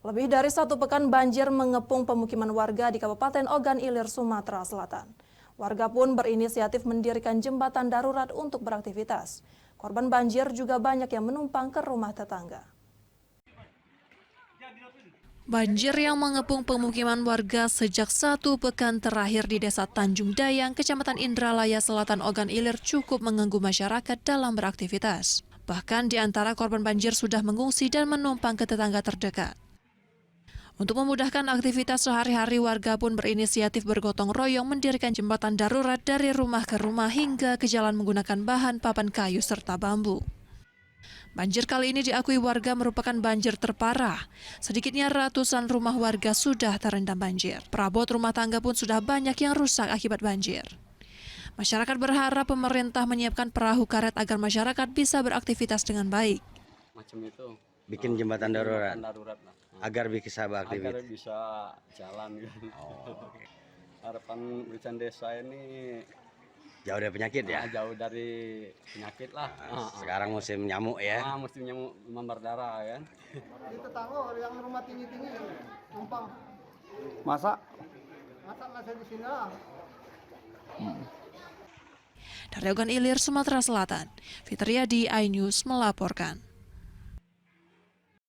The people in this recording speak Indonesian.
Lebih dari satu pekan banjir mengepung pemukiman warga di Kabupaten Ogan Ilir, Sumatera Selatan. Warga pun berinisiatif mendirikan jembatan darurat untuk beraktivitas. Korban banjir juga banyak yang menumpang ke rumah tetangga. Banjir yang mengepung pemukiman warga sejak satu pekan terakhir di Desa Tanjung Dayang, Kecamatan Indralaya Selatan, Ogan Ilir cukup mengganggu masyarakat dalam beraktivitas. Bahkan di antara korban banjir sudah mengungsi dan menumpang ke tetangga terdekat. Untuk memudahkan aktivitas sehari-hari, warga pun berinisiatif bergotong royong mendirikan jembatan darurat dari rumah ke rumah hingga ke jalan menggunakan bahan papan kayu serta bambu. Banjir kali ini diakui warga merupakan banjir terparah. Sedikitnya ratusan rumah warga sudah terendam banjir. Perabot rumah tangga pun sudah banyak yang rusak akibat banjir. Masyarakat berharap pemerintah menyiapkan perahu karet agar masyarakat bisa beraktivitas dengan baik. Macam itu. Bikin jembatan darurat. Darurat lah. Agar bisa beraktivitas. Agar bisa jalan kan. Harapan Wican Desa ini Jauh dari penyakit ya? jauh dari penyakit lah. Sekarang musim nyamuk ya? Musim nyamuk demam berdarah kan. Di tetangga yang rumah tinggi-tinggi numpang. Masa Masa di sini lah. Dari Ogan Ilir, Sumatera Selatan, Fitriadi, iNews melaporkan.